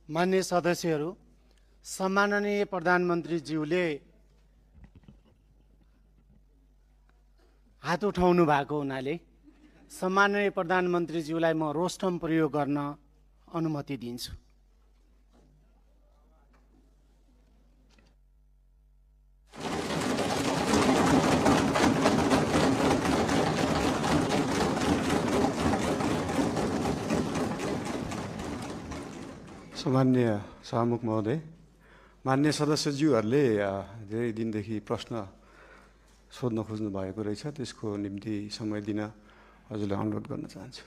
मान्य सदस्यहरू, सम्माननीय प्रधानमन्त्रीज्यूले हात उठाउनु भएको हुनाले सम्माननीय प्रधानमन्त्रीज्यूलाई म रोस्टम प्रयोग गर्न अनुमति दिन्छु। सम्मान्य सभामुख महोदय, मान्य सदस्यज्यूहरूले धेरै दिनदेखि प्रश्न सोध्न खोज्नु भएको रहेछ, त्यसको निम्ति समय दिन हजुरलाई अनुरोध गर्न चाहन्छु।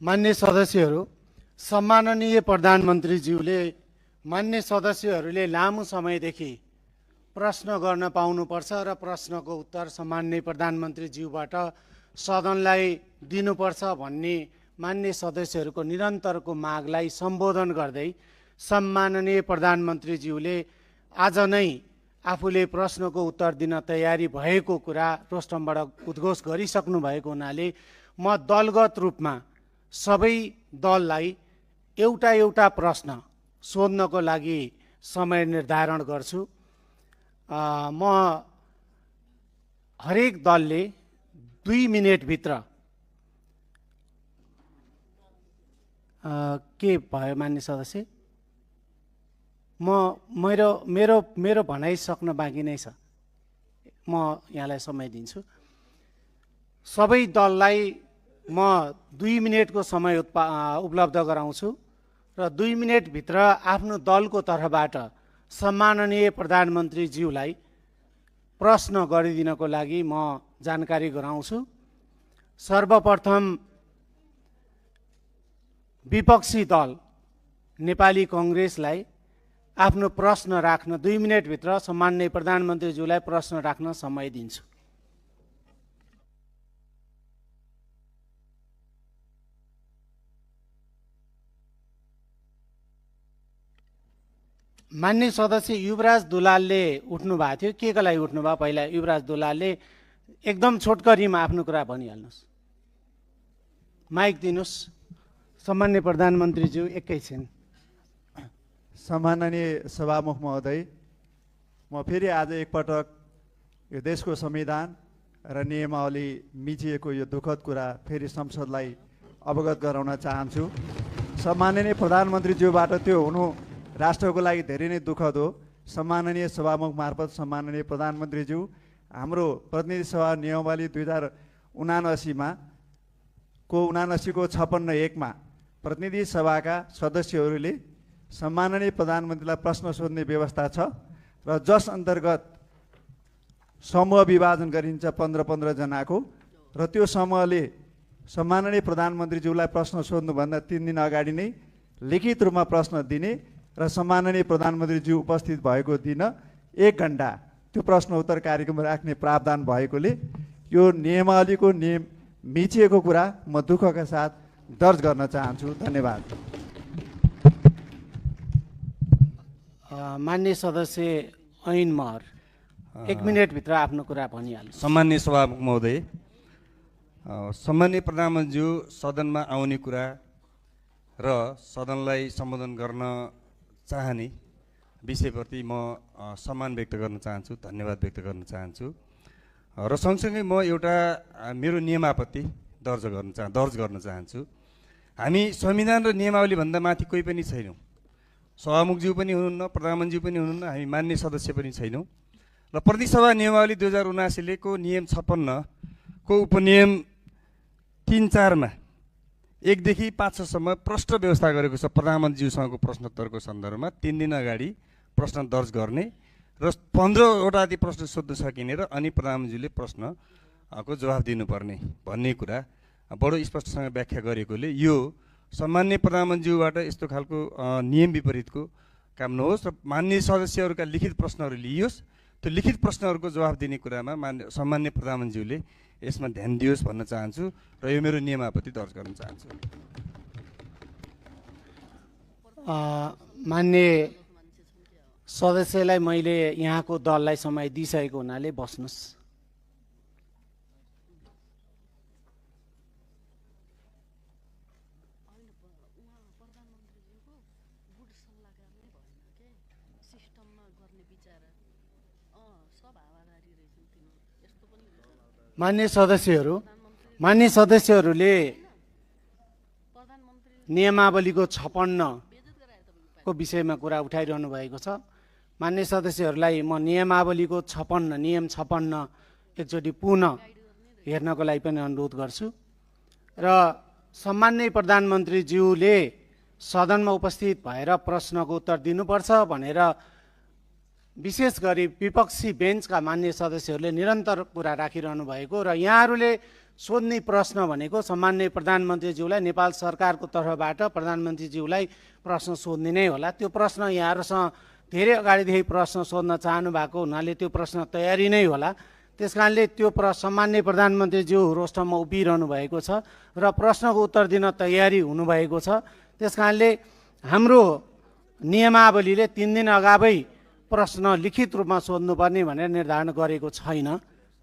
मान्य सदस्यहरू, सम्माननीय प्रधानमन्त्रीज्यूले मान्य सदस्यहरूले लामो समयदेखि प्रश्न गर्न पाउनुपर्छ र प्रश्नको उत्तर सम्माननीय प्रधानमन्त्रीज्यूबाट सदनलाई दिनुपर्छ भन्ने मान्य सदस्यहरूको निरन्तरको मागलाई सम्बोधन गर्दै सम्माननीय प्रधानमन्त्रीज्यूले आज नै आफूले प्रश्नको उत्तर दिन तयारी भएको कुरा रोस्टमबाट उद्घोष गरिसक्नु भएको हुनाले म दलगत रूपमा सबै दललाई एउटा एउटा प्रश्न सोध्नको लागि समय निर्धारण गर्छु। म हरेक दलले 2 मिनेटभित्र के भयो मान्य सदस्य, मेरो भनाइ सक्न बाँकी नै छ, म यहाँलाई समय दिन्छु। सबै दललाई म 2 मिनेटको समय उपलब्ध गराउँछु र 2 मिनेटभित्र आफ्नो दलको तर्फबाट सम्माननीय प्रधानमन्त्रीज्यूलाई प्रश्न गरिदिनको लागि म जानकारी गराउँछु। सर्वप्रथम विपक्षी दल नेपाली कांग्रेसलाई आफ्नो प्रश्न राख्न 2 मिनेटभित्र सम्माननीय प्रधानमन्त्रीज्यूलाई प्रश्न राख्न समय दिन्छु। मान्य सदस्य युवराज दुलालले उठ्नु भएको थियो, के को लागि उठ्नु भयो? पहिला युवराज दुलालले एकदम छोटकरीमा आफ्नो कुरा भनिहाल्नुहोस्। माइक दिनुहोस्। सम्माननीय प्रधानमन्त्रीज्यू, एकैछिन। सम्माननीय सभामुख महोदय, म फेरि आज एकपटक यो देशको संविधान र नियमावली मिचिएको यो दुःखद कुरा फेरि संसदलाई अवगत गराउन चाहन्छु। सम्माननीय प्रधानमन्त्रीज्यूबाट त्यो हुनु राष्ट्रको लागि धेरै नै दुःखद हो। सम्माननीय सभामुख मार्फत सम्माननीय प्रधानमन्त्रीज्यू, हाम्रो प्रतिनिधि सभा नियमावली 2079 को 56(1) मा प्रतिनिधि सभाका सदस्यहरूले सम्माननीय प्रधानमन्त्रीलाई प्रश्न सोध्ने व्यवस्था छ र जस अन्तर्गत समूह विभाजन गरिन्छ 15-15 जनाको, र त्यो समूहले सम्माननीय प्रधानमन्त्रीज्यूलाई प्रश्न सोध्नुभन्दा 3 दिन अगाडि नै लिखित रूपमा प्रश्न दिने र सम्माननीय प्रधानमन्त्रीज्यू उपस्थित भएको दिन 1 घण्टा त्यो प्रश्न उत्तर कार्यक्रम राख्ने प्रावधान भएकोले यो नियमावलीको नियम मिचिएको कुरा म दुःखका साथ दर्ज गर्न चाहन्छु। धन्यवाद। मान्य सदस्य ऐन महर 1 मिनेटभित्र आफ्नो कुरा भनिहाल्नु। सम्माननीय सभामुख महोदय, सम्माननीय प्रधानमन्त्रीज्यू सदनमा आउने कुरा र सदनलाई सम्बोधन गर्न चाहने विषयप्रति म सम्मान व्यक्त गर्न चाहन्छु, धन्यवाद व्यक्त गर्न चाहन्छु। र सँगसँगै म एउटा मेरो नियमापत्ति दर्ज गर्न चाहन्छु। हामी संविधान र नियमावलीभन्दा माथि कोही पनि छैनौँ। सभामुखज्यू पनि हुनुहुन्न, प्रधानमन्त्री पनि हुनुहुन्न, हामी मान्य सदस्य पनि छैनौँ। र प्रतिसभा नियमावली 2079 को नियम 56 को उपनियम 3-4 1 देखि 5 सम्म प्रश्न व्यवस्था गरेको छ। प्रधानमन्त्रीज्यूसँगको प्रश्नोत्तरको सन्दर्भमा 3 दिन अगाडि प्रश्न दर्ज गर्ने र 15वटा जति प्रश्न सोध्न सकिने र अनि प्रधानमन्त्रीले प्रश्नको जवाफ दिनुपर्ने भन्ने कुरा बडो स्पष्टसँग व्याख्या गरेकोले यो सम्माननीय प्रधानमन्त्रीज्यूबाट यस्तो खालको नियम विपरीतको काम नहोस् र माननीय सदस्यहरूका लिखित प्रश्नहरू लिइयोस्। त्यो लिखित प्रश्नहरूको जवाफ दिने कुरामा सम्माननीय प्रधानमन्त्रीज्यूले यसमा ध्यान दियोस् भन्न चाहन्छु र यो मेरो नियमापत्ति दर्ज गर्न चाहन्छु। मान्य सदस्यलाई मैले यहाँको दललाई समय दिइसकेको हुनाले बस्नुहोस्। मान्य सदस्यहरूले नियमावलीको 56 को विषयमा कुरा उठाइरहनु भएको छ। मान्य सदस्यहरूलाई म नियमावलीको 56 नियम 56 एकचोटि पुनः हेर्नको लागि पनि अनुरोध गर्छु र सम्माननीय प्रधानमन्त्रीज्यूले सदनमा उपस्थित भएर प्रश्नको उत्तर दिनुपर्छ भनेर विशेष गरी विपक्षी बेन्चका मान्य सदस्यहरूले निरन्तर कुरा राखिरहनु भएको र यहाँहरूले सोध्ने प्रश्न भनेको सम्माननीय प्रधानमन्त्रीज्यूलाई नेपाल सरकारको तर्फबाट प्रधानमन्त्रीज्यूलाई प्रश्न सोध्ने नै होला। त्यो प्रश्न यहाँहरूसँग धेरै अगाडिदेखि प्रश्न सोध्न चाहनु भएको हुनाले त्यो प्रश्न तयारी नै होला। त्यस कारणले त्यो सम्माननीय प्रधानमन्त्रीज्यू रोस्टममा उभिरहनु भएको छ र प्रश्नको उत्तर दिन तयारी हुनुभएको छ। त्यस कारणले हाम्रो नियमावलीले 3 दिन अगावै प्रश्न लिखित रूपमा सोध्नुपर्ने भनेर निर्धारण गरेको छैन।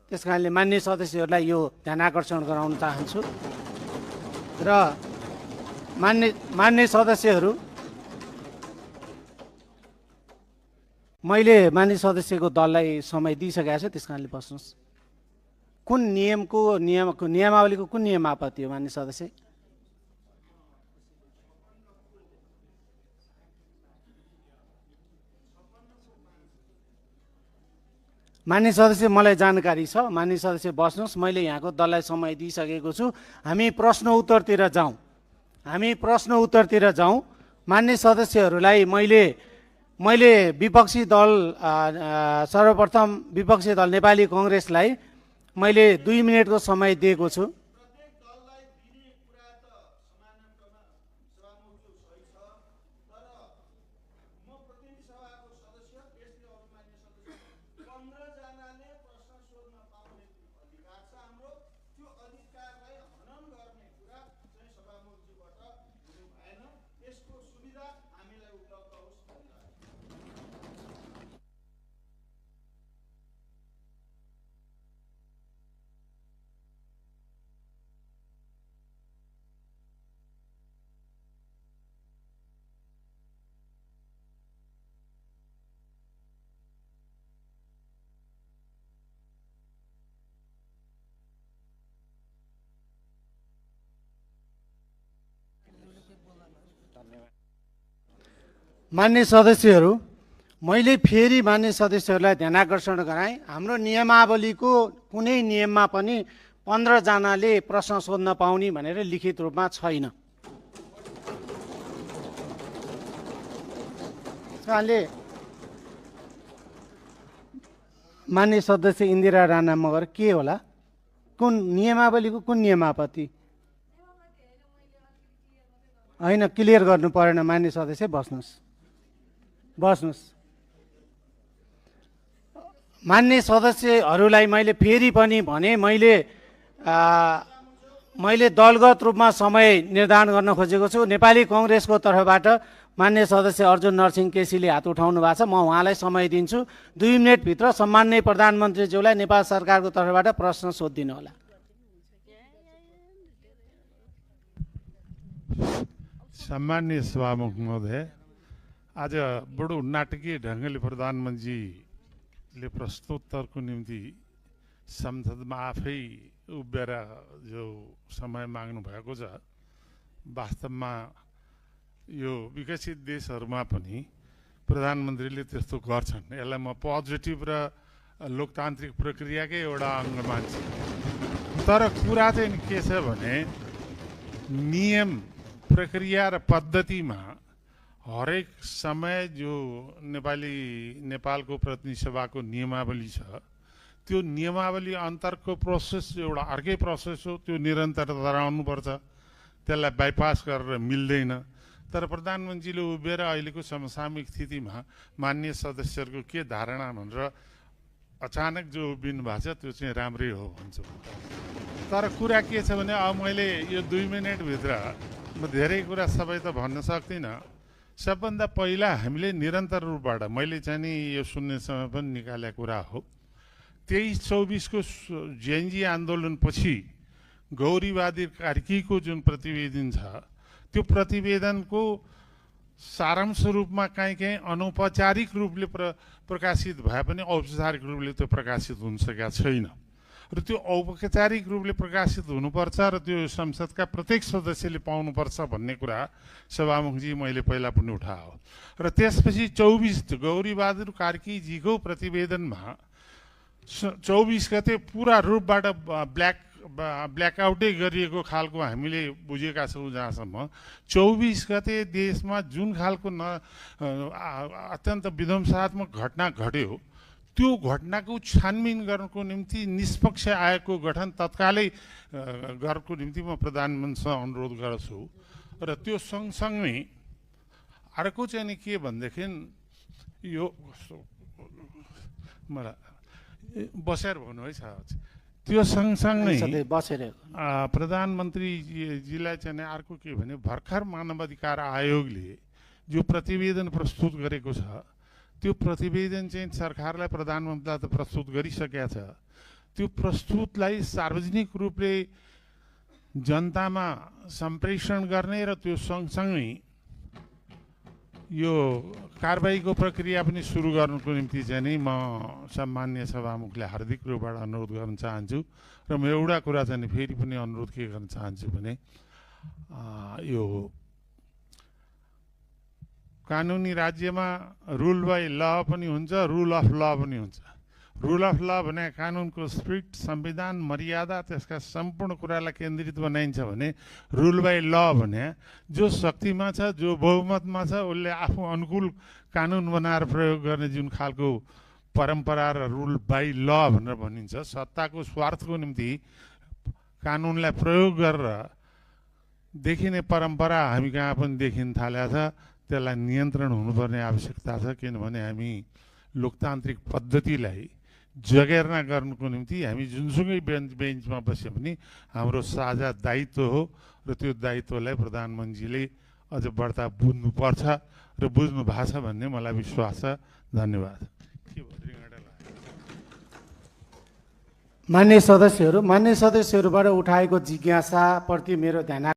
त्यस कारणले मान्य सदस्यहरूलाई यो ध्यान आकर्षण गराउन चाहन्छु र मान्य सदस्यहरू मैले मान्य सदस्यको दललाई समय दिइसकेको छु। त्यस कारणले बस्नुहोस्। कुन नियमावलीको कुन नियम आपत्ति हो मान्य सदस्य? मान्य सदस्य मलाई जानकारी छ। मान्य सदस्य बस्नुहोस्। मैले यहाँको दललाई समय दिइसकेको छु। हामी प्रश्न उत्तरतिर जाउँ। मान्य सदस्यहरूलाई मैले विपक्षी दल सर्वप्रथम विपक्षी दल नेपाली कांग्रेसलाई मैले 2 मिनेटको समय दिएको छु। मान्य सदस्यहरू, मैले फेरि मान्य सदस्यहरूलाई ध्यान आकर्षण गराएँ। हाम्रो नियमावलीको कुनै नियममा पनि 15 जनाले प्रश्न सोध्न पाउने भनेर लिखित रूपमा छैन। कारणले मान्य सदस्य इन्दिरा राणा मगर के होला? कुन नियमावलीको कुन नियमापत्ति? होइन, क्लियर गर्नु परेन। मान्य सदस्य बस्नुहोस्। मान्य सदस्यहरूलाई मैले फेरि पनि भने मैले दलगत रूपमा समय निर्धारण गर्न खोजेको छु। नेपाली कांग्रेसको तर्फबाट मान्य सदस्य अर्जुन नरसिंह केसीले हात उठाउनु भएको छ। म उहाँलाई समय दिन्छु। 2 मिनेटभित्र सम्माननीय प्रधानमन्त्रीज्यूलाई नेपाल सरकारको तर्फबाट प्रश्न सोधिदिनु होला। सम्माननीय सभामुख महोदय, आज बडो नाटकीय ढङ्गले प्रधानमन्त्रीले प्रश्नोत्तरको निम्ति संसदमा आफै उभिएर जो समय माग्नु भएको छ, वास्तवमा यो विकसित देशहरूमा पनि प्रधानमन्त्रीले त्यस्तो गर्छन्। यसलाई म पोजिटिभ र लोकतान्त्रिक प्रक्रियाकै एउटा अङ्ग मान्छु। तर कुरा चाहिँ के छ भने नियम, प्रक्रिया र पद्धतिमा हरेक समय जो नेपालको प्रतिनिधि सभाको नियमावली छ, त्यो नियमावली अन्तरको प्रोसेस एउटा अर्कै प्रोसेस हो, त्यो निरन्तरता रहनुपर्छ, त्यसलाई बाइपास गरेर मिल्दैन। तर प्रधानमन्त्रीले उभिएर अहिलेको समसामयिक स्थितिमा माननीय सदस्यहरूको के धारणा भनेर अचानक जो उभिनु भएको छ त्यो चाहिँ राम्रै हो भन्छु। तर कुरा के छ भने अब मैले यो 2 मिनटभित्र म धेरै कुरा सबै त भन्न सक्दिनँ। सबभन्दा पहिला हामीले निरन्तर रूपबाट मैले चाहिँ नि यो सुन्ने समय पनि निकालेको कुरा हो, 23-24 को जेएनजी आन्दोलनपछि गौरीवादी कार्कीको जुन प्रतिवेदन छ, त्यो प्रतिवेदनको सारांश रूपमा कहीँ अनौपचारिक रूपले प्रकाशित भए पनि औपचारिक रूपले त्यो प्रकाशित हुन सकेका छैन। र त्यो औपचारिक रूपले प्रकाशित हुनुपर्छ र त्यो संसदका प्रत्येक सदस्यले पाउनुपर्छ भन्ने कुरा सभामुखजी मैले पहिला पनि उठायो। र त्यसपछि 24 गौरीबहादुर कार्कीजीको प्रतिवेदनमा 24 गते पुरा रूपबाट ब्ल्याकआउटै गरिएको खालको हामीले बुझेका छौँ। जहाँसम्म 24 गते देशमा जुन खालको अत्यन्त विध्वंसात्मक घटना घट्यो, त्यो घटनाको छानबिन गर्नको निम्ति निष्पक्ष आयोगको गठन तत्कालै गर्नको निम्ति म प्रधानमन्त्रीसँग अनुरोध गर्छु। र त्यो सँगसँगै अर्को चाहिँ नि के भनेदेखि यो मलाई बसेर भन्नु है साहब, त्यो सँगसँगै प्रधानमन्त्रीजीलाई चाहिँ अर्को के भने भर्खर मानवाधिकार आयोगले जो प्रतिवेदन प्रस्तुत गरेको छ, त्यो प्रतिवेदन चाहिँ सरकारलाई प्रधानमन्त्रीलाई त प्रस्तुत गरिसकेका छ। त्यो प्रस्तुतलाई सार्वजनिक रूपले जनतामा सम्प्रेषण गर्ने र त्यो सँगसँगै यो कारबाहीको प्रक्रिया पनि सुरु गर्नुको निम्ति चाहिँ नि म सम्माननीय सभामुखले हार्दिक रूपबाट अनुरोध गर्न चाहन्छु। र म एउटा कुरा चाहिँ फेरि पनि अनुरोध के गर्न चाहन्छु भने यो कानुनी राज्यमा रुल बाई ल पनि हुन्छ, रुल अफ ल पनि हुन्छ। रुल अफ ल भने कानुनको स्पिरिट, संविधान, मर्यादा, त्यसका सम्पूर्ण कुरालाई केन्द्रित बनाइन्छ भने रुल बाई ल भने जो शक्तिमा छ, जो बहुमतमा छ, उसले आफू अनुकूल कानुन बनाएर प्रयोग गर्ने जुन खालको परम्परा र रुल बाई ल भनेर भनिन्छ, सत्ताको स्वार्थको निम्ति कानुनलाई प्रयोग गरेर देखिने परम्परा हामी कहाँ पनि देखिन थालेको छ। त्यसलाई नियन्त्रण हुनुपर्ने आवश्यकता छ, किनभने हामी लोकतान्त्रिक पद्धतिलाई जगेर्ना गर्नुको निम्ति हामी जुनसुकै बेन्चमा बसे पनि हाम्रो साझा दायित्व हो। र त्यो दायित्वलाई प्रधानमन्त्रीले अझ बढ्ता बुझ्नुपर्छ र बुझ्नु भएको छ भन्ने मलाई विश्वास छ। धन्यवाद। मान्य सदस्यहरूबाट उठाएको जिज्ञासाप्रति मेरो ध्यान